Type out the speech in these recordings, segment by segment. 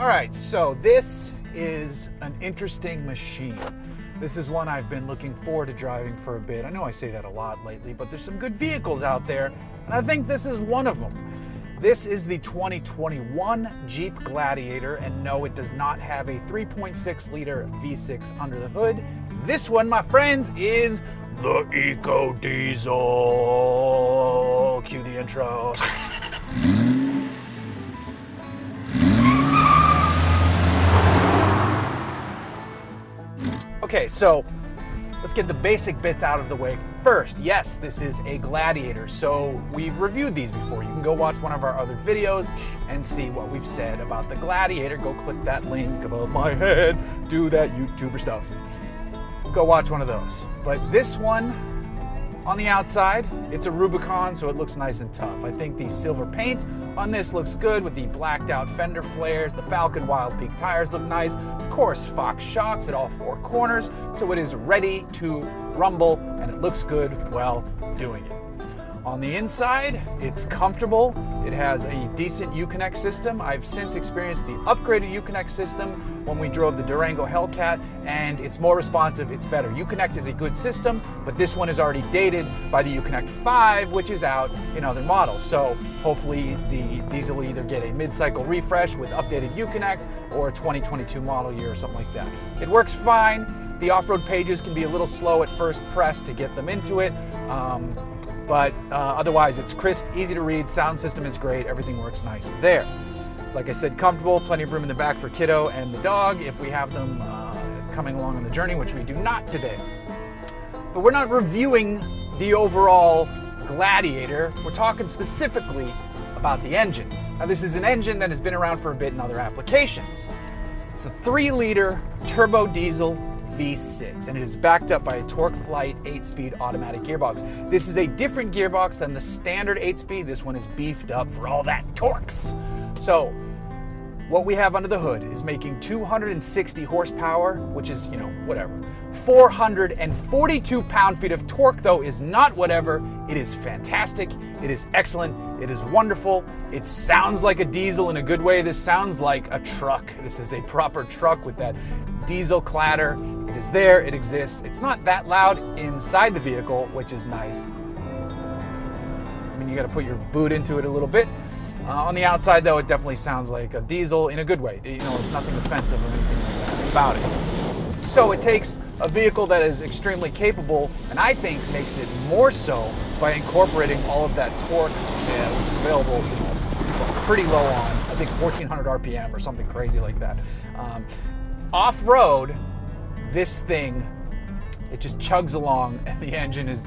All right, so this is an interesting machine. This is one I've been looking forward to driving for a bit. I know I say that a lot lately, but there's some good vehicles out there, and I think this is one of them. This is the 2021 Jeep Gladiator, and no, it does not have a 3.6 liter V6 under the hood. This one, my friends, is the EcoDiesel. Cue the intro. Okay, so let's get the basic bits out of the way first. Yes, this is a Gladiator, so we've reviewed these before. You can go watch one of our other videos and see what we've said about the Gladiator. Go click that link above my head, do that YouTuber stuff. Go watch one of those. But this one, on the outside, it's a Rubicon, so it looks nice and tough. I think the silver paint on this looks good with the blacked out fender flares. The Falcon Wild Peak tires look nice. Of course, Fox shocks at all four corners, so it is ready to rumble, and it looks good while doing it. On the inside, it's comfortable. It has a decent Uconnect system. I've since experienced the upgraded Uconnect system when we drove the Durango Hellcat, and it's more responsive, it's better. Uconnect is a good system, but this one is already dated by the Uconnect 5, which is out in other models. So hopefully the diesel will either get a mid-cycle refresh with updated Uconnect or a 2022 model year or something like that. It works fine. The off-road pages can be a little slow at first press to get them into it. But otherwise it's crisp, easy to read, sound system is great, everything works nice there. Like I said, comfortable, plenty of room in the back for kiddo and the dog if we have them coming along on the journey, which we do not today. But we're not reviewing the overall Gladiator, we're talking specifically about the engine. Now this is an engine that has been around for a bit in other applications. It's a 3-liter turbodiesel V6, and it is backed up by a TorqueFlite 8-speed automatic gearbox. This is a different gearbox than the standard 8-speed. This one is beefed up for all that torques. So what we have under the hood is making 260 horsepower, which is, whatever. 442 pound-feet of torque, though, is not whatever. It is fantastic. It is excellent. It is wonderful. It sounds like a diesel in a good way. This sounds like a truck. This is a proper truck with that diesel clatter. It is there. It exists. It's not that loud inside the vehicle, which is nice. I mean, you got to put your boot into it a little bit. On the outside, though, it definitely sounds like a diesel in a good way. It's nothing offensive or anything like that about it. So it takes a vehicle that is extremely capable, and I think makes it more so by incorporating all of that torque, which is available, pretty low on, I think 1400 RPM or something crazy like that. Off-road, this thing, it just chugs along, and the engine is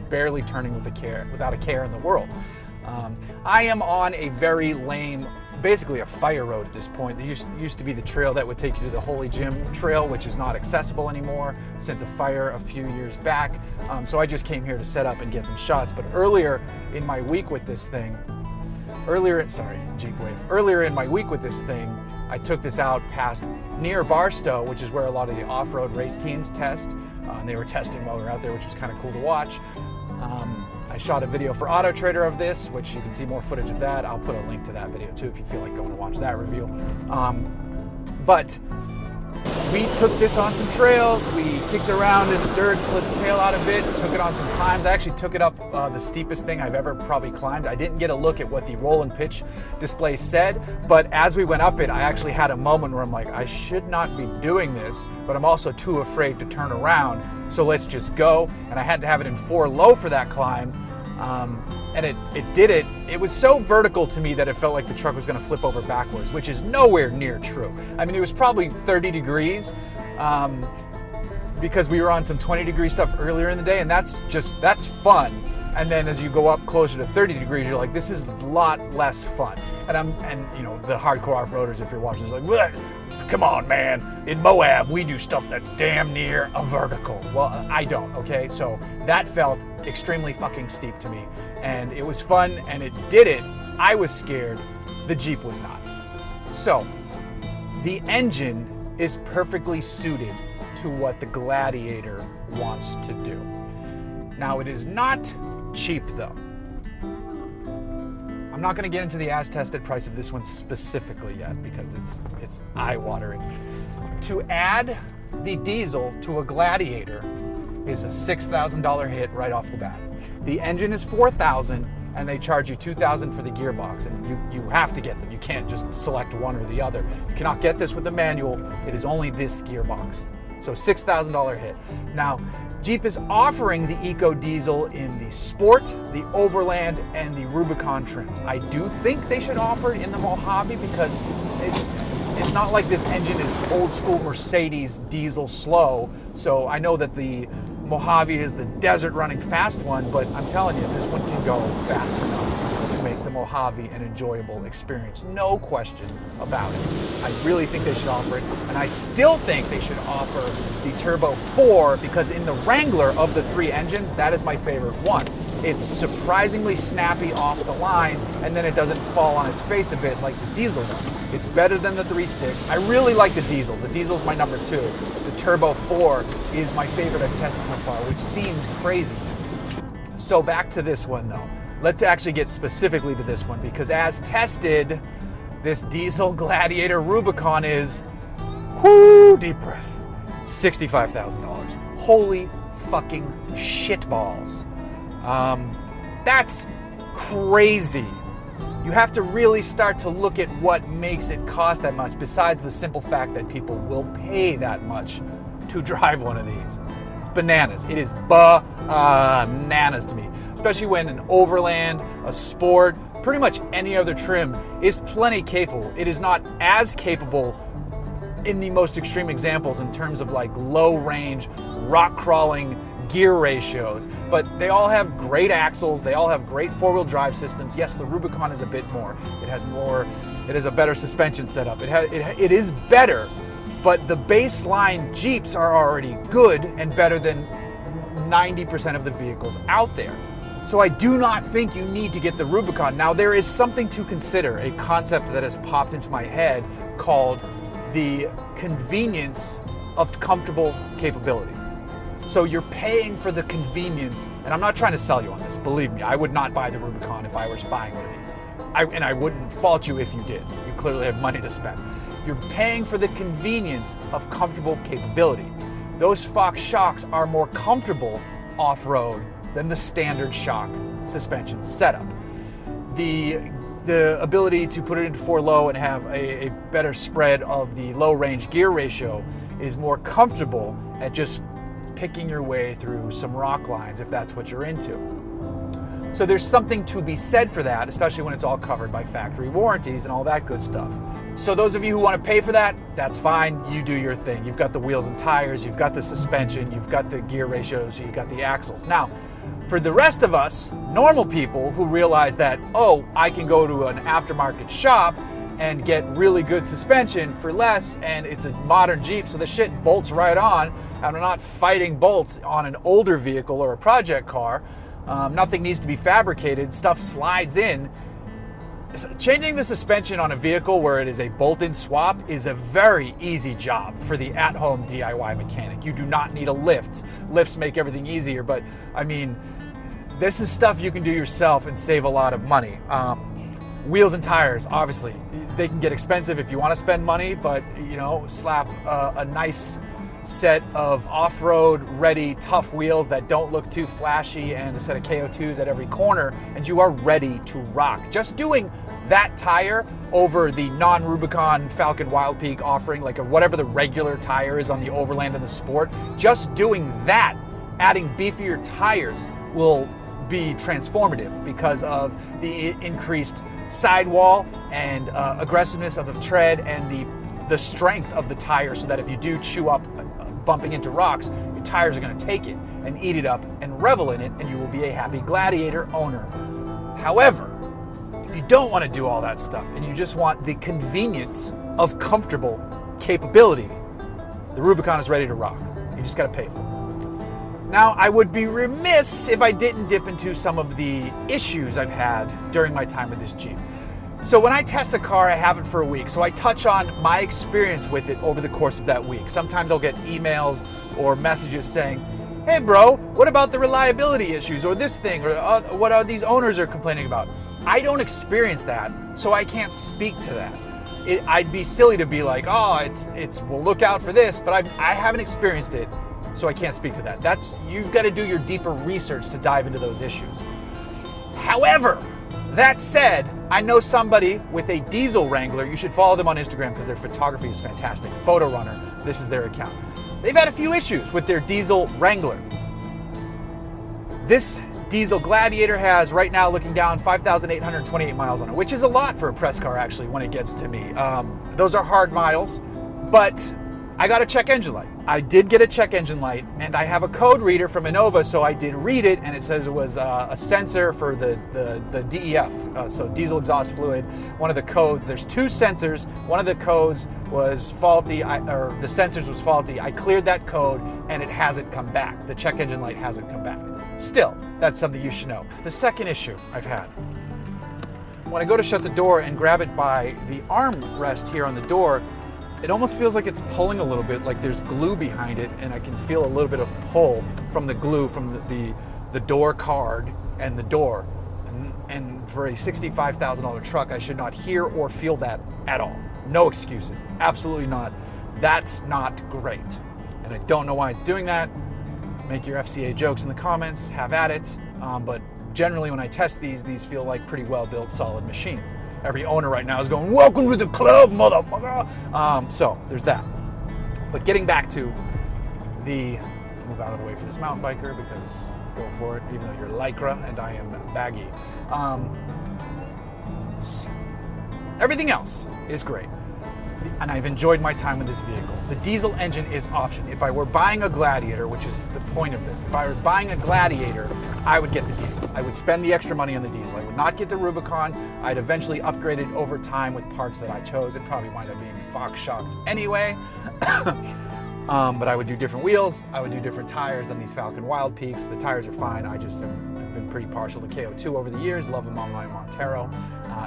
barely turning without a care in the world. I am on a very lame, basically a fire road at this point. There used to be the trail that would take you to the Holy Jim Trail, which is not accessible anymore since a fire a few years back. So I just came here to set up and get some shots. But earlier in my week with this thing, earlier in my week with this thing, I took this out past near Barstow, which is where a lot of the off-road race teams test. And they were testing while we were out there, which was kind of cool to watch. I shot a video for Auto Trader of this, which you can see more footage of that. I'll put a link to that video too if you feel like going to watch that review. But we took this on some trails. We kicked around in the dirt, slid the tail out a bit, took it on some climbs. I actually took it up the steepest thing I've ever probably climbed. I didn't get a look at what the roll and pitch display said, but as we went up it, I actually had a moment where I'm like, I should not be doing this, but I'm also too afraid to turn around, so let's just go. And I had to have it in 4 low for that climb. And it did it. It was so vertical to me that it felt like the truck was going to flip over backwards, which is nowhere near true. I mean, it was probably 30 degrees because we were on some 20-degree stuff earlier in the day, and that's fun. And then as you go up closer to 30 degrees, you're like, this is a lot less fun. And the hardcore off-roaders, if you're watching, is like, bleh. Come on, man. In Moab, we do stuff that's damn near a vertical. Well, I don't, okay? So that felt extremely fucking steep to me. And it was fun, and it did it. I was scared. The Jeep was not. So the engine is perfectly suited to what the Gladiator wants to do. Now, it is not cheap, though. I'm not going to get into the as-tested price of this one specifically yet because it's eye-watering. To add the diesel to a Gladiator is a $6,000 hit right off the bat. The engine is $4,000 and they charge you $2,000 for the gearbox, and you have to get them. You can't just select one or the other. You cannot get this with the manual. It is only this gearbox. So $6,000 hit. Now, Jeep is offering the EcoDiesel in the Sport, the Overland, and the Rubicon trims. I do think they should offer it in the Mojave because it's not like this engine is old school Mercedes diesel slow. So I know that the Mojave is the desert running fast one, but I'm telling you, this one can go fast enough to make the Mojave an enjoyable experience. No question about it. I really think they should offer it, and I still think they should offer the Turbo 4 because in the Wrangler of the 3 engines, that is my favorite one. It's surprisingly snappy off the line, and then it doesn't fall on its face a bit like the diesel one. It's better than the 3.6. I really like the diesel. The diesel's my number 2. The Turbo 4 is my favorite I've tested so far, which seems crazy to me. So back to this one though. Let's actually get specifically to this one because as tested, this diesel Gladiator Rubicon is, whoo, deep breath, $65,000. Holy fucking shitballs. That's crazy. You have to really start to look at what makes it cost that much besides the simple fact that people will pay that much to drive one of these. It's bananas. It is bananas to me, especially when an Overland, a Sport, pretty much any other trim is plenty capable. It is not as capable in the most extreme examples in terms of like low range, rock crawling gear ratios, but they all have great axles. They all have great four-wheel drive systems. Yes, the Rubicon is a bit more. It has more. It has a better suspension setup. It is better, but the baseline Jeeps are already good and better than 90% of the vehicles out there. So I do not think you need to get the Rubicon. Now there is something to consider, a concept that has popped into my head called the convenience of comfortable capability. So you're paying for the convenience, and I'm not trying to sell you on this, believe me, I would not buy the Rubicon if I was buying one of these. And I wouldn't fault you if you did. You clearly have money to spend. You're paying for the convenience of comfortable capability. Those Fox shocks are more comfortable off-road than the standard shock suspension setup. The ability to put it into 4-low and have a better spread of the low-range gear ratio is more comfortable at just picking your way through some rock lines if that's what you're into. So there's something to be said for that, especially when it's all covered by factory warranties and all that good stuff. So those of you who want to pay for that, that's fine. You do your thing. You've got the wheels and tires, you've got the suspension, you've got the gear ratios, you've got the axles. Now, for the rest of us, normal people who realize that, oh, I can go to an aftermarket shop and get really good suspension for less, and it's a modern Jeep, so the shit bolts right on, and I'm not fighting bolts on an older vehicle or a project car. Nothing needs to be fabricated, stuff slides in. Changing the suspension on a vehicle where it is a bolt-in swap is a very easy job for the at-home DIY mechanic. You do not need a lift. Lifts make everything easier, but I mean, this is stuff you can do yourself and save a lot of money. Wheels and tires, obviously, they can get expensive if you want to spend money, but slap a nice set of off-road ready tough wheels that don't look too flashy and a set of KO2s at every corner and you are ready to rock. Just doing that tire over the non-Rubicon Falcon Wild Peak offering, like whatever the regular tire is on the Overland and the Sport, just doing that, adding beefier tires will be transformative because of the increased sidewall and aggressiveness of the tread and the strength of the tire, so that if you do chew up bumping into rocks, your tires are going to take it and eat it up and revel in it, and you will be a happy Gladiator owner. However, if you don't want to do all that stuff and you just want the convenience of comfortable capability, the Rubicon is ready to rock. You just got to pay for it. Now, I would be remiss if I didn't dip into some of the issues I've had during my time with this Jeep. So when I test a car, I have it for a week. So I touch on my experience with it over the course of that week. Sometimes I'll get emails or messages saying, hey bro, what about the reliability issues or this thing or what are these owners are complaining about? I don't experience that, so I can't speak to that. I'd be silly to be like, oh, well, look out for this, but I haven't experienced it, so I can't speak to that. You've got to do your deeper research to dive into those issues. However, that said, I know somebody with a diesel Wrangler. You should follow them on Instagram because their photography is fantastic. Photo Runner, this is their account. They've had a few issues with their diesel Wrangler. This diesel Gladiator has, right now looking down, 5,828 miles on it, which is a lot for a press car actually when it gets to me. Those are hard miles, but I got a check engine light. I did get a check engine light, and I have a code reader from Innova, so I did read it, and it says it was a sensor for the DEF, so diesel exhaust fluid. One of the codes, there's two sensors. One of the codes was faulty, or the sensors was faulty. I cleared that code, and it hasn't come back. The check engine light hasn't come back. Still, that's something you should know. The second issue I've had, when I go to shut the door and grab it by the armrest here on the door, it almost feels like it's pulling a little bit, like there's glue behind it, and I can feel a little bit of pull from the glue from the door card and the door. And for a $65,000 truck, I should not hear or feel that at all. No excuses, absolutely not. That's not great. And I don't know why it's doing that. Make your FCA jokes in the comments, have at it. But generally when I test these feel like pretty well-built, solid machines. Every owner right now is going, welcome to the club, motherfucker. So there's that. But getting back to move out of the way for this mountain biker because go for it, even though you're Lycra and I am baggy. Everything else is great. And I've enjoyed my time with this vehicle. The diesel engine is option. If I were buying a Gladiator, which is the point of this, if I were buying a Gladiator, I would get the diesel. I would spend the extra money on the diesel. I would not get the Rubicon. I'd eventually upgrade it over time with parts that I chose. It'd probably wind up being Fox shocks anyway. But I would do different wheels. I would do different tires than these Falcon Wild Peaks. The tires are fine. I just have been pretty partial to KO2 over the years. Love them on my Montero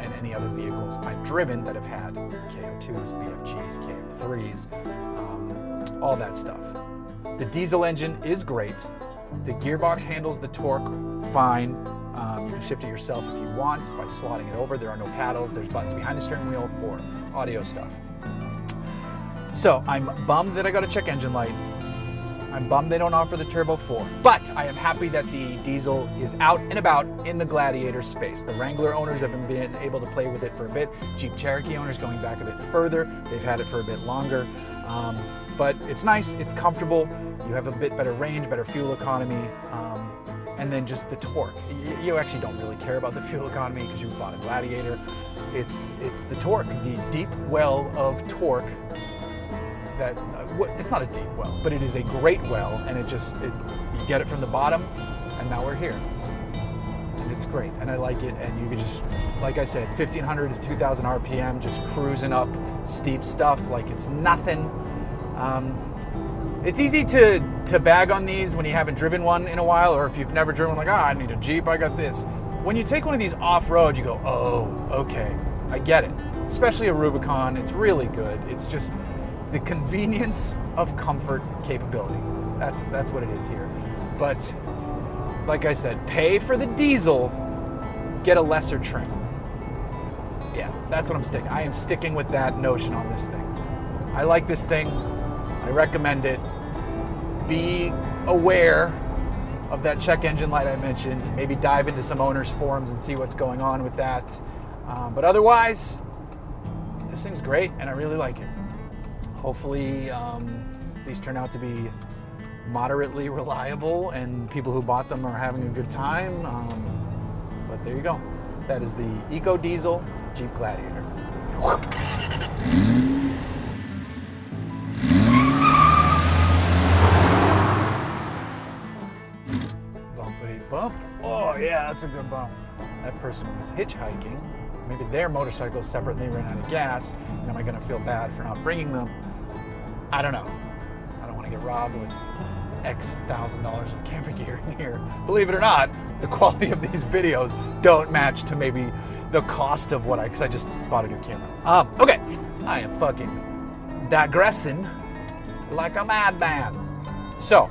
and any other vehicles I've driven that have had KO2s, BFGs, KM3s, all that stuff. The diesel engine is great. The gearbox handles the torque fine. You can shift it yourself if you want by slotting it over. There are no paddles. There's buttons behind the steering wheel for audio stuff. So I'm bummed that I got a check engine light. I'm bummed they don't offer the Turbo 4, but I am happy that the diesel is out and about in the Gladiator space. The Wrangler owners have been able to play with it for a bit. Jeep Cherokee owners going back a bit further. They've had it for a bit longer, but it's nice, it's comfortable. You have a bit better range, better fuel economy, and then just the torque. You actually don't really care about the fuel economy because you bought a Gladiator. It's the torque, the deep well of torque. It's not a deep well, but it is a great well, and you get it from the bottom, and now we're here. And it's great, and I like it, and you can just, like I said, 1,500 to 2,000 RPM, just cruising up steep stuff like it's nothing. It's easy to bag on these when you haven't driven one in a while, or if you've never driven, like, I need a Jeep, I got this. When you take one of these off-road, you go, oh, okay, I get it. Especially a Rubicon, it's really good. It's just the convenience of comfort capability. That's what it is here. But like I said, pay for the diesel, get a lesser trim. Yeah, that's what I'm sticking. I am sticking with that notion on this thing. I like this thing. I recommend it. Be aware of that check engine light I mentioned. Maybe dive into some owners' forums and see what's going on with that. But otherwise, this thing's great, and I really like it. Hopefully, these turn out to be moderately reliable and people who bought them are having a good time. But there you go. That is the EcoDiesel Jeep Gladiator. Bumpity bump. Oh yeah, that's a good bump. That person was hitchhiking. Maybe their motorcycle is separate and they ran out of gas. And am I going to feel bad for not bringing them? I don't know. I don't want to get robbed with X $1,000s of camera gear in here. Believe it or not, the quality of these videos don't match to maybe the cost of because I just bought a new camera. Okay, I am fucking digressing like a madman. So,